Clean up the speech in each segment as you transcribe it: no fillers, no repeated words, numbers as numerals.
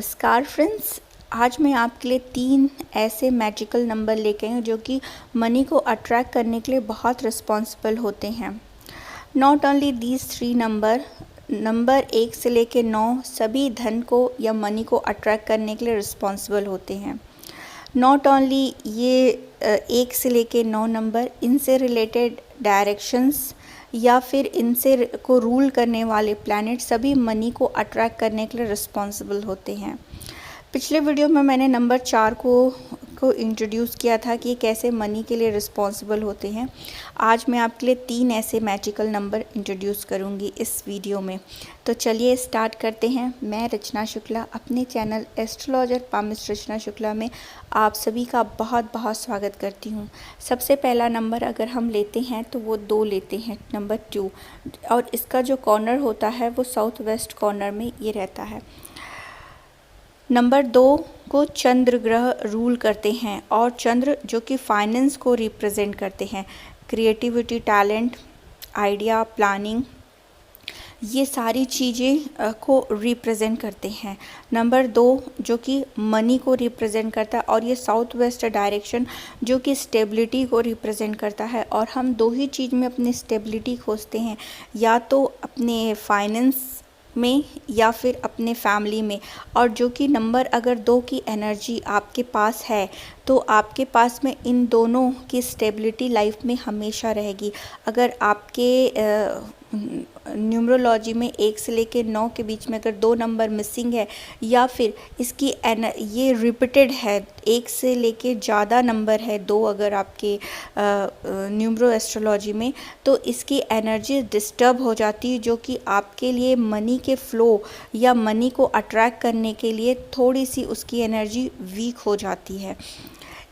नमस्कार फ्रेंड्स। आज मैं आपके लिए 3 ऐसे मैजिकल नंबर लेके आई हूँ जो कि मनी को अट्रैक्ट करने के लिए बहुत रिस्पॉन्सिबल होते हैं। नॉट ओनली दीज 3 नंबर 1 से लेके 9 सभी धन को या मनी को अट्रैक्ट करने के लिए रिस्पॉन्सिबल होते हैं। नॉट ओनली ये 1 से लेके 9 नंबर, इनसे रिलेटेड डायरेक्शंस या फिर इनसे को रूल करने वाले प्लैनेट सभी मनी को अट्रैक्ट करने के लिए रिस्पॉन्सिबल होते हैं। पिछले वीडियो में मैंने नंबर 4 को इंट्रोड्यूस किया था कि कैसे मनी के लिए रिस्पॉन्सिबल होते हैं। आज मैं आपके लिए 3 ऐसे मैजिकल नंबर इंट्रोड्यूस करूंगी इस वीडियो में। तो चलिए स्टार्ट करते हैं। मैं रचना शुक्ला अपने चैनल एस्ट्रोलॉजर पामिस्ट रचना शुक्ला में आप सभी का बहुत बहुत स्वागत करती हूं। सबसे पहला नंबर अगर हम लेते हैं तो वो 2 लेते हैं, नंबर 2, और इसका जो कॉर्नर होता है वो साउथ वेस्ट कॉर्नर में ये रहता है। नंबर 2 को चंद्र ग्रह रूल करते हैं और चंद्र जो कि फाइनेंस को रिप्रेजेंट करते हैं, क्रिएटिविटी, टैलेंट, आइडिया, प्लानिंग, ये सारी चीज़ें को रिप्रेजेंट करते हैं। नंबर 2 जो कि मनी को रिप्रेजेंट करता है और ये साउथ वेस्ट डायरेक्शन जो कि स्टेबिलिटी को रिप्रेजेंट करता है। और हम 2 ही चीज़ में अपनी स्टेबिलिटी खोजते हैं, या तो अपने फाइनेंस में या फिर अपने फैमिली में। और जो कि नंबर अगर 2 की एनर्जी आपके पास है तो आपके पास में इन दोनों की स्टेबिलिटी लाइफ में हमेशा रहेगी। अगर आपके न्यूमरोलॉजी में 1 से लेके 9 के बीच में अगर 2 नंबर मिसिंग है या फिर इसकी ये रिपीटेड है, 1 से लेके ज़्यादा नंबर है 2 अगर आपके न्यूमरो एस्ट्रोलॉजी में, तो इसकी एनर्जी डिस्टर्ब हो जाती है, जो कि आपके लिए मनी के फ्लो या मनी को अट्रैक्ट करने के लिए थोड़ी सी उसकी एनर्जी वीक हो जाती है।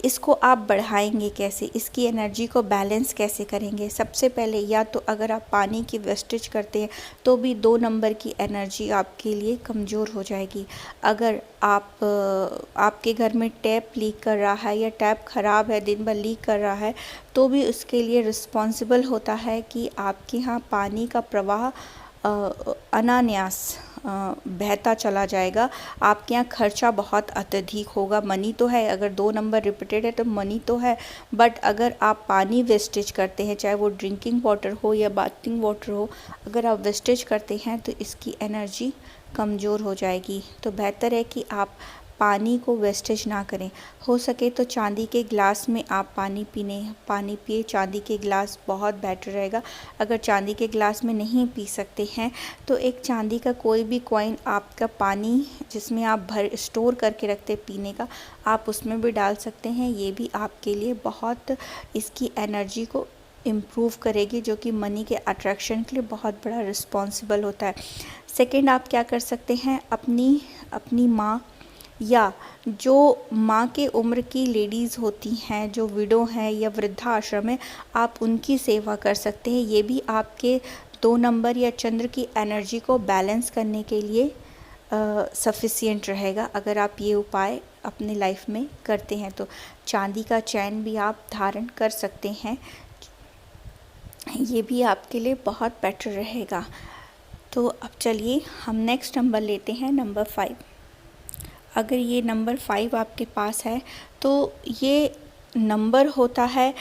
इसको आप बढ़ाएंगे कैसे, इसकी एनर्जी को बैलेंस कैसे करेंगे? सबसे पहले या तो अगर आप पानी की वेस्टेज करते हैं तो भी 2 नंबर की एनर्जी आपके लिए कमज़ोर हो जाएगी। अगर आपके घर में टैप लीक कर रहा है या टैप ख़राब है, दिन भर लीक कर रहा है, तो भी उसके लिए रिस्पॉन्सिबल होता है कि आपके यहाँ पानी का प्रवाह अनायास बहता चला जाएगा। आपके यहाँ खर्चा बहुत अत्यधिक होगा। मनी तो है, अगर 2 नंबर रिपीटेड है तो मनी तो है, बट अगर आप पानी वेस्टेज करते हैं, चाहे वो ड्रिंकिंग वाटर हो या बाथिंग वाटर हो, अगर आप वेस्टेज करते हैं तो इसकी एनर्जी कमज़ोर हो जाएगी। तो बेहतर है कि आप पानी को वेस्टेज ना करें। हो सके तो चांदी के गिलास में आप पानी पिए। चांदी के गिलास बहुत बेटर रहेगा। अगर चांदी के गिलास में नहीं पी सकते हैं तो एक चांदी का कोई भी कॉइन, आपका पानी जिसमें आप स्टोर करके रखते पीने का, आप उसमें भी डाल सकते हैं। ये भी आपके लिए बहुत इसकी एनर्जी को इम्प्रूव करेगी, जो कि मनी के अट्रैक्शन के लिए बहुत बड़ा रिस्पॉन्सिबल होता है। सेकेंड, आप क्या कर सकते हैं, अपनी माँ या जो माँ के उम्र की लेडीज़ होती हैं, जो विडो हैं या वृद्धाश्रम है, आप उनकी सेवा कर सकते हैं। ये भी आपके 2 नंबर या चंद्र की एनर्जी को बैलेंस करने के लिए सफिशिएंट रहेगा। अगर आप ये उपाय अपने लाइफ में करते हैं तो चांदी का चैन भी आप धारण कर सकते हैं, ये भी आपके लिए बहुत बेटर रहेगा। तो अब चलिए हम नेक्स्ट नंबर लेते हैं, नंबर 5। अगर ये नंबर 5 आपके पास है तो ये नंबर होता है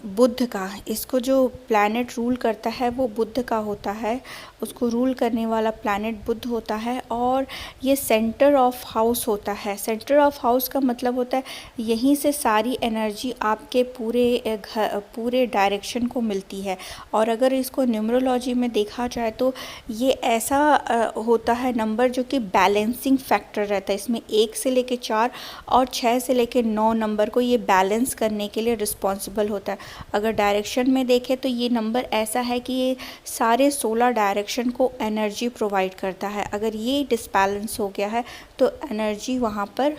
बुध का। इसको जो प्लैनेट रूल करता है वो बुध का होता है। उसको रूल करने वाला प्लैनेट बुध होता है और ये सेंटर ऑफ हाउस होता है। सेंटर ऑफ हाउस का मतलब होता है यहीं से सारी एनर्जी आपके पूरे डायरेक्शन को मिलती है। और अगर इसको न्यूमरोलॉजी में देखा जाए तो ये ऐसा होता है नंबर जो कि बैलेंसिंग फैक्टर रहता है। इसमें 1 से लेके 4 और 6 से लेके 9 नंबर को ये बैलेंस करने के लिए रिस्पॉन्सिबल होता है। अगर डायरेक्शन में देखें तो ये नंबर ऐसा है कि ये सारे 16 डायरेक्शन को एनर्जी प्रोवाइड करता है। अगर ये डिसबैलेंस हो गया है तो एनर्जी वहाँ पर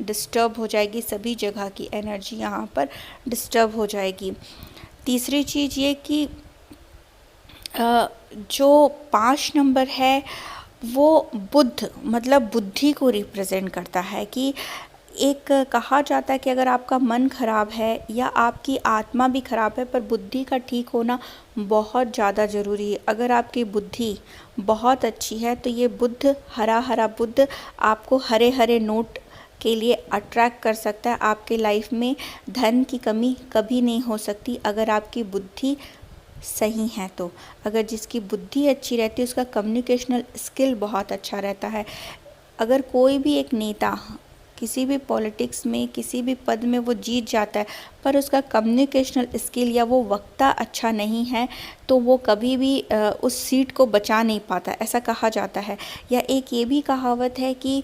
डिस्टर्ब हो जाएगी, सभी जगह की एनर्जी यहाँ पर डिस्टर्ब हो जाएगी। तीसरी चीज़ ये कि जो 5 नंबर है वो बुध मतलब बुद्धि को रिप्रेजेंट करता है, कि एक कहा जाता है कि अगर आपका मन खराब है या आपकी आत्मा भी खराब है, पर बुद्धि का ठीक होना बहुत ज़्यादा ज़रूरी है। अगर आपकी बुद्धि बहुत अच्छी है तो ये बुद्ध, हरा हरा बुद्ध आपको हरे हरे नोट के लिए अट्रैक्ट कर सकता है। आपके लाइफ में धन की कमी कभी नहीं हो सकती अगर आपकी बुद्धि सही है तो। अगर जिसकी बुद्धि अच्छी रहती है उसका कम्युनिकेशनल स्किल बहुत अच्छा रहता है। अगर कोई भी एक नेता किसी भी पॉलिटिक्स में किसी भी पद में वो जीत जाता है, पर उसका कम्युनिकेशनल स्किल या वो वक्ता अच्छा नहीं है तो वो कभी भी उस सीट को बचा नहीं पाता, ऐसा कहा जाता है। या एक ये भी कहावत है कि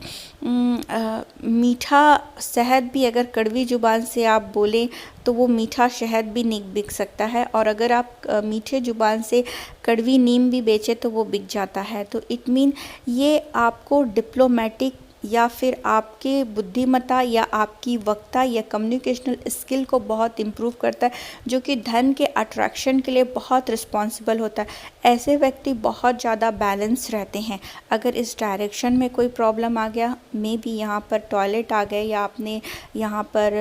मीठा शहद भी अगर कड़वी ज़ुबान से आप बोलें तो वो मीठा शहद भी नहीं बिक सकता है, और अगर आप मीठे ज़ुबान से कड़वी नीम भी बेचें तो वो बिक जाता है। तो इट मीन ये आपको डिप्लोमेटिक या फिर आपके बुद्धिमत्ता या आपकी वक्ता या कम्युनिकेशनल स्किल को बहुत इम्प्रूव करता है, जो कि धन के अट्रैक्शन के लिए बहुत रिस्पॉन्सिबल होता है। ऐसे व्यक्ति बहुत ज़्यादा बैलेंस रहते हैं। अगर इस डायरेक्शन में कोई प्रॉब्लम आ गया, मे बी यहाँ पर टॉयलेट आ गए या आपने यहाँ पर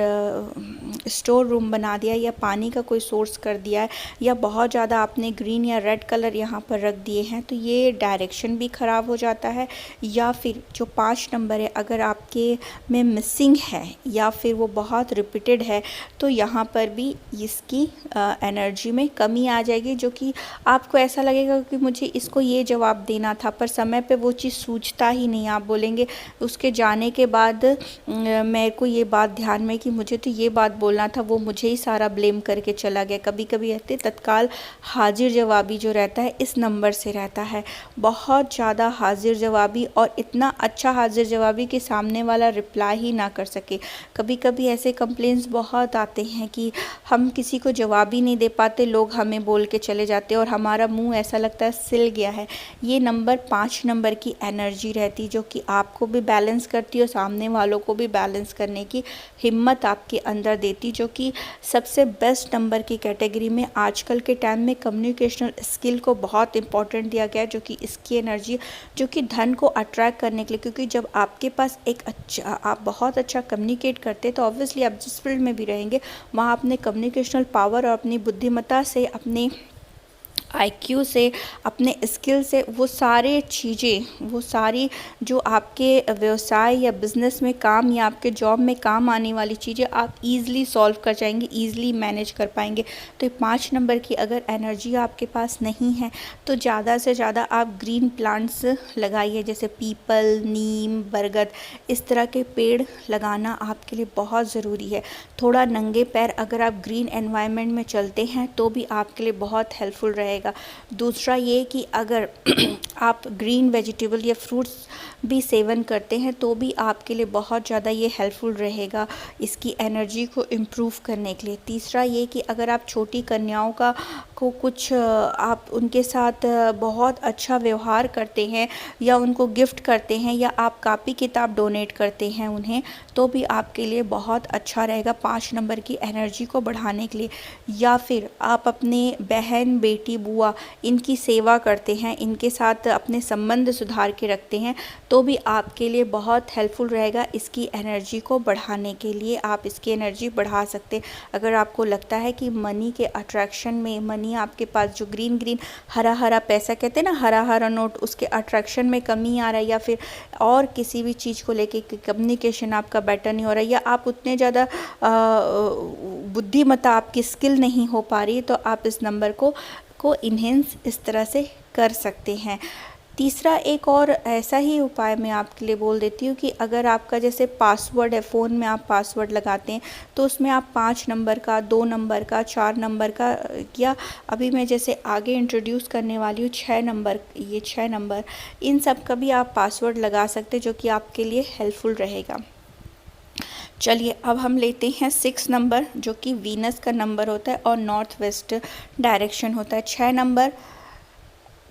स्टोर रूम बना दिया या पानी का कोई सोर्स कर दिया है या बहुत ज़्यादा आपने ग्रीन या रेड कलर यहाँ पर रख दिए हैं, तो ये डायरेक्शन भी ख़राब हो जाता है। या फिर जो 5 नंबर है, अगर आपके में मिसिंग है या फिर वो बहुत रिपीटेड है तो यहाँ पर भी इसकी एनर्जी में कमी आ जाएगी, जो कि आपको ऐसा लगेगा कि मुझे इसको ये जवाब देना था, पर समय पे वो चीज़ सूझता ही नहीं। आप बोलेंगे उसके जाने के बाद मेरे को ये बात ध्यान में कि मुझे तो ये बात बोलना था, वो मुझे ही सारा ब्लेम करके चला गया। कभी कभी रहते तत्काल हाजिर जवाबी जो रहता है इस नंबर से रहता है, बहुत ज़्यादा हाजिर जवाबी, और इतना अच्छा हाजिर जवाबी कि सामने वाला रिप्लाई ही ना कर सके। कभी कभी ऐसे कंप्लेंट्स बहुत आते हैं कि हम किसी को जवाब ही नहीं दे पाते, लोग हमें बोल के चले जाते और हमारा मुंह ऐसा लगता है सिल गया है। ये नंबर 5 नंबर की एनर्जी रहती, जो कि आपको भी बैलेंस करती है और सामने वालों को भी बैलेंस करने की हिम्मत आपके अंदर देती, जो कि सबसे बेस्ट नंबर की कैटेगरी में आजकल के टाइम में कम्युनिकेशनल स्किल को बहुत इंपॉर्टेंट दिया गया है, जो कि इसकी एनर्जी जो कि धन को अट्रैक्ट करने के लिए, क्योंकि जब आपके पास एक अच्छा, आप बहुत अच्छा कम्युनिकेट करते हैं तो ऑब्वियसली आप जिस फील्ड में भी रहेंगे वहाँ अपने कम्युनिकेशनल पावर और अपनी बुद्धिमत्ता से, अपने आईक्यू से, अपने स्किल से, वो सारे चीज़ें, वो सारी जो आपके व्यवसाय या बिज़नेस में काम या आपके जॉब में काम आने वाली चीज़ें आप ईज़िली सॉल्व कर जाएंगे, ईज़िली मैनेज कर पाएंगे। तो 5 नंबर की अगर एनर्जी आपके पास नहीं है तो ज़्यादा से ज़्यादा आप ग्रीन प्लांट्स लगाइए, जैसे पीपल, नीम, बरगद, इस तरह के पेड़ लगाना आपके लिए बहुत ज़रूरी है। थोड़ा नंगे पैर अगर आप ग्रीन एनवायरनमेंट में चलते हैं तो भी आपके लिए बहुत हेल्पफुल रहेगा। दूसरा ये कि अगर आप ग्रीन वेजिटेबल या फ्रूट्स भी सेवन करते हैं तो भी आपके लिए बहुत ज़्यादा ये हेल्पफुल रहेगा इसकी एनर्जी को इम्प्रूव करने के लिए। तीसरा ये कि अगर आप छोटी कन्याओं को कुछ आप उनके साथ बहुत अच्छा व्यवहार करते हैं या उनको गिफ्ट करते हैं या आप कापी किताब डोनेट करते हैं उन्हें, तो भी आपके लिए बहुत अच्छा रहेगा 5 नंबर की एनर्जी को बढ़ाने के लिए। या फिर आप अपने बहन, बेटी, बुआ, इनकी सेवा करते हैं, इनके साथ अपने संबंध सुधार के रखते हैं, तो भी आपके लिए बहुत हेल्पफुल रहेगा इसकी एनर्जी को बढ़ाने के लिए। आप इसकी एनर्जी बढ़ा सकते हैं। अगर आपको लगता है कि मनी के अट्रैक्शन में, मनी आपके पास जो ग्रीन ग्रीन हरा हरा पैसा कहते हैं ना, हरा हरा नोट, उसके अट्रैक्शन में कमी आ रहा है, या फिर और किसी भी चीज़ को लेके कम्युनिकेशन आपका बेटर नहीं हो रहा है, या आप उतने ज़्यादा बुद्धिमत्ता, आपकी स्किल नहीं हो पा रही, तो आप इस नंबर को इन्हेंस इस तरह से कर सकते हैं। तीसरा एक और ऐसा ही उपाय मैं आपके लिए बोल देती हूँ कि अगर आपका जैसे पासवर्ड है, फ़ोन में आप पासवर्ड लगाते हैं तो उसमें आप 5 नंबर का, 2 नंबर का, 4 नंबर का, या अभी मैं जैसे आगे इंट्रोड्यूस करने वाली हूँ 6 नंबर, ये 6 नंबर, इन सब का भी आप पासवर्ड लगा सकते हैं, जो कि आपके लिए हेल्पफुल रहेगा। चलिए अब हम लेते हैं 6 नंबर, जो कि वीनस का नंबर होता है और नॉर्थ वेस्ट डायरेक्शन होता है। 6 नंबर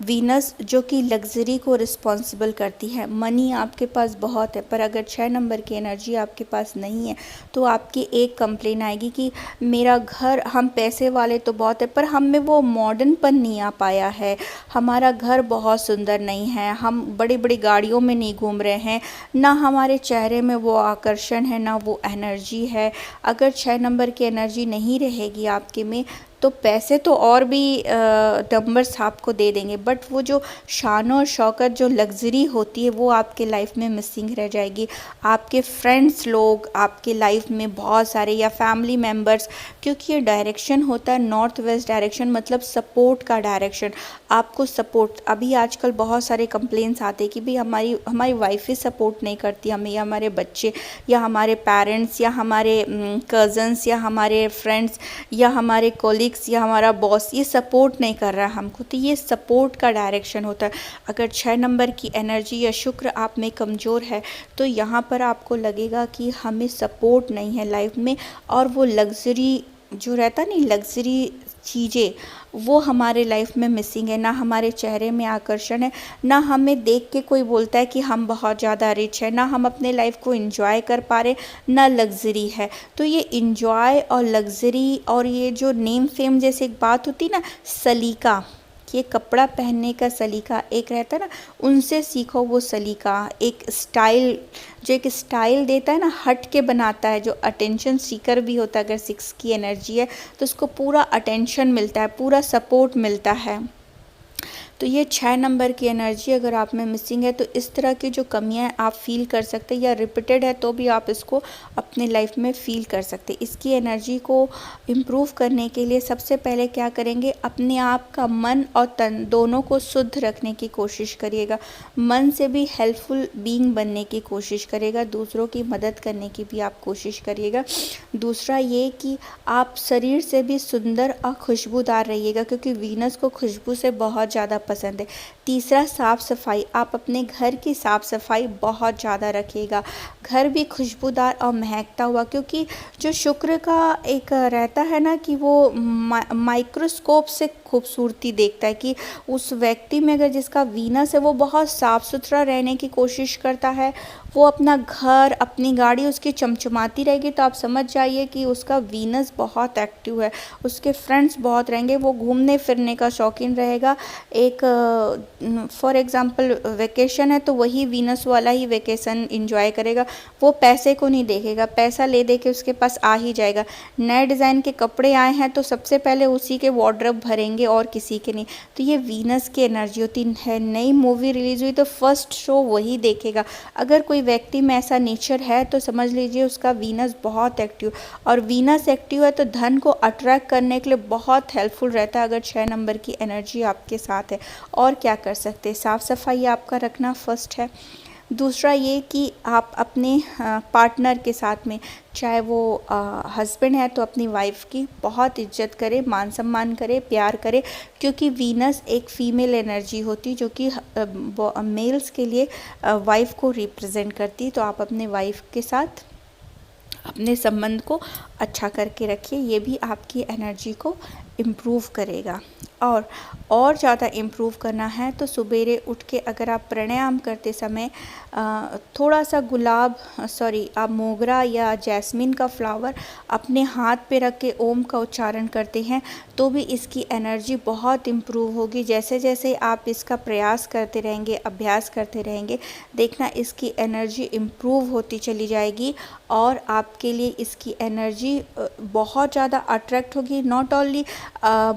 वीनस जो कि लग्ज़री को रिस्पॉन्सिबल करती है। मनी आपके पास बहुत है, पर अगर 6 नंबर की एनर्जी आपके पास नहीं है तो आपकी एक कंप्लेन आएगी कि मेरा घर, हम पैसे वाले तो बहुत है पर हम में वो मॉडर्नपन नहीं आ पाया है, हमारा घर बहुत सुंदर नहीं है, हम बड़ी बड़ी गाड़ियों में नहीं घूम रहे हैं, ना हमारे चेहरे में वो आकर्षण है, ना वो एनर्जी है। अगर 6 नंबर की एनर्जी नहीं रहेगी आपके में तो पैसे तो और भी नंबर्स आपको दे देंगे, बट वो जो शान और शौकत, जो लग्ज़री होती है, वो आपके लाइफ में मिसिंग रह जाएगी। आपके फ्रेंड्स लोग आपके लाइफ में बहुत सारे, या फैमिली मेम्बर्स, क्योंकि ये डायरेक्शन होता है नॉर्थ वेस्ट डायरेक्शन, मतलब सपोर्ट का डायरेक्शन। आपको सपोर्ट, अभी आजकल बहुत सारे कंप्लेंट्स आते हैं कि भाई हमारी वाइफ ही सपोर्ट नहीं करती हमें, या हमारे बच्चे, या हमारे पेरेंट्स, या हमारे कज़न्स, या हमारे फ्रेंड्स, या हमारे कोलीग्स, या हमारा बॉस ये सपोर्ट नहीं कर रहा है हमको। तो ये सपोर्ट का डायरेक्शन होता है। अगर 6 नंबर की एनर्जी या शुक्र आप में कमज़ोर है तो यहाँ पर आपको लगेगा कि हमें सपोर्ट नहीं है लाइफ में, और वो लग्ज़री जो रहता नहीं, लग्ज़री चीज़ें, वो हमारे लाइफ में मिसिंग है। ना हमारे चेहरे में आकर्षण है, ना हमें देख के कोई बोलता है कि हम बहुत ज़्यादा रिच है, ना हम अपने लाइफ को एंजॉय कर पा रहे, ना लग्ज़री है। तो ये एंजॉय और लग्ज़री और ये जो नेम फेम जैसे एक बात होती ना, सलीका, कि ये कपड़ा पहनने का सलीका एक रहता है ना, उनसे सीखो वो सलीका। एक स्टाइल, जो एक स्टाइल देता है ना, हट के बनाता है, जो अटेंशन सीकर भी होता है। अगर 6 की एनर्जी है तो उसको पूरा अटेंशन मिलता है, पूरा सपोर्ट मिलता है। तो ये 6 नंबर की एनर्जी अगर आप में मिसिंग है तो इस तरह की जो कमियां आप फील कर सकते हैं, या रिपीटेड है तो भी आप इसको अपने लाइफ में फील कर सकते हैं। इसकी एनर्जी को इम्प्रूव करने के लिए सबसे पहले क्या करेंगे, अपने आप का मन और तन दोनों को शुद्ध रखने की कोशिश करिएगा। मन से भी हेल्पफुल बीइंग बनने की कोशिश करिएगा, दूसरों की मदद करने की भी आप कोशिश करिएगा। दूसरा ये कि आप शरीर से भी सुंदर और खुशबूदार रहिएगा, क्योंकि वीनस को खुशबू से बहुत ज़्यादा पसंद है। तीसरा, साफ़ सफाई, आप अपने घर की साफ़ सफाई बहुत ज़्यादा रखिएगा, घर भी खुशबूदार और महकता हुआ, क्योंकि जो शुक्र का एक रहता है ना कि वो माइक्रोस्कोप से खूबसूरती देखता है, कि उस व्यक्ति में अगर जिसका वीनस है वो बहुत साफ़ सुथरा रहने की कोशिश करता है, वो अपना घर, अपनी गाड़ी उसकी चमचमाती रहेगी, तो आप समझ जाइए कि उसका वीनस बहुत एक्टिव है। उसके फ्रेंड्स बहुत रहेंगे, वो घूमने फिरने का शौकीन रहेगा। एक फॉर एग्ज़ाम्पल वेकेशन है तो वही वीनस वाला ही वेकेशन एंजॉय करेगा, वो पैसे को नहीं देखेगा, पैसा ले दे के उसके पास आ ही जाएगा। नए डिज़ाइन के कपड़े आए हैं तो सबसे पहले उसी के वार्डरोब भरेंगे और किसी के नहीं। तो ये वीनस की एनर्जी होती है। नई मूवी रिलीज़ हुई तो फर्स्ट शो वही देखेगा। अगर कोई व्यक्ति में ऐसा नेचर है तो समझ लीजिए उसका वीनस बहुत एक्टिव, और वीनस एक्टिव है तो धन को अट्रैक्ट करने के लिए बहुत हेल्पफुल रहता है अगर 6 नंबर की एनर्जी आपके साथ है। और क्या कर सकते हैं, साफ़ सफाई आपका रखना फर्स्ट है। दूसरा ये कि आप अपने पार्टनर के साथ में, चाहे वो हस्बैंड है तो अपनी वाइफ की बहुत इज्जत करे, मान सम्मान करे, प्यार करे, क्योंकि वीनस एक फ़ीमेल एनर्जी होती जो कि मेल्स के लिए वाइफ को रिप्रेजेंट करती। तो आप अपने वाइफ के साथ अपने संबंध को अच्छा करके रखिए, ये भी आपकी एनर्जी को इम्प्रूव करेगा। और ज़्यादा इम्प्रूव करना है तो सवेरे उठ के अगर आप प्राणायाम करते समय थोड़ा सा आप मोगरा या जैस्मिन का फ्लावर अपने हाथ पे रख के ओम का उच्चारण करते हैं तो भी इसकी एनर्जी बहुत इम्प्रूव होगी। जैसे जैसे आप इसका प्रयास करते रहेंगे, अभ्यास करते रहेंगे, देखना इसकी एनर्जी इम्प्रूव होती चली जाएगी, और आपके लिए इसकी एनर्जी बहुत ज़्यादा अट्रैक्ट होगी। नॉट ओनली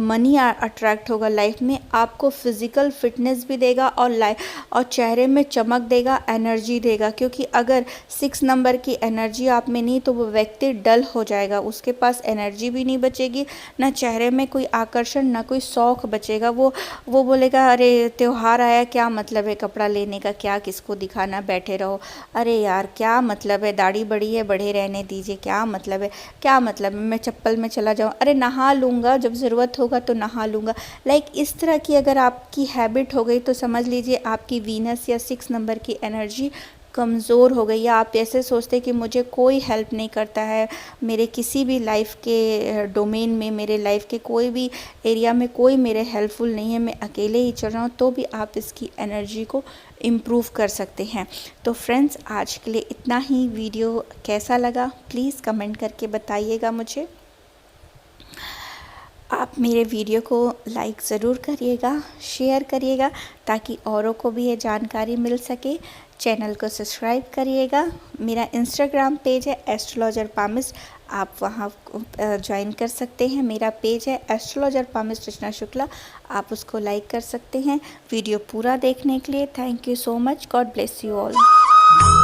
मनी अट्रैक्ट होगा लाइफ में, आपको फिज़िकल फिटनेस भी देगा और चेहरे में चमक देगा, एनर्जी देगा। क्योंकि अगर 6 नंबर की एनर्जी आप में नहीं तो वो व्यक्ति डल हो जाएगा, उसके पास एनर्जी भी नहीं बचेगी, ना चेहरे में कोई आकर्षण, ना कोई शौक बचेगा। वो बोलेगा अरे त्योहार आया, क्या मतलब है कपड़ा लेने का, क्या किसको दिखाना, बैठे रहो, अरे यार क्या मतलब है, दाढ़ी बड़ी है बढ़े रहने दीजिए, क्या मतलब है, क्या मतलब है, मैं चप्पल में चला जाऊँ, अरे नहा लूँगा जब ज़रूरत होगा तो नहा लूँगा। लाइक इस तरह की अगर आपकी हैबिट हो गई तो समझ लीजिए आपकी वीनस या 6 नंबर की एनर्जी कमज़ोर हो गई, या आप ऐसे सोचते कि मुझे कोई हेल्प नहीं करता है, मेरे किसी भी लाइफ के डोमेन में, मेरे लाइफ के कोई भी एरिया में कोई मेरे हेल्पफुल नहीं है, मैं अकेले ही चल रहा हूँ, तो भी आप इसकी एनर्जी को इम्प्रूव कर सकते हैं। तो फ्रेंड्स, आज के लिए इतना ही। वीडियो कैसा लगा प्लीज़ कमेंट करके बताइएगा मुझे। आप मेरे वीडियो को लाइक ज़रूर करिएगा, शेयर करिएगा, ताकि औरों को भी ये जानकारी मिल सके। चैनल को सब्सक्राइब करिएगा। मेरा इंस्टाग्राम पेज है एस्ट्रोलॉजर पामिस्ट, आप वहाँ ज्वाइन कर सकते हैं। मेरा पेज है एस्ट्रोलॉजर पामिस्ट रचना शुक्ला, आप उसको लाइक कर सकते हैं। वीडियो पूरा देखने के लिए thank you so much. God bless you all.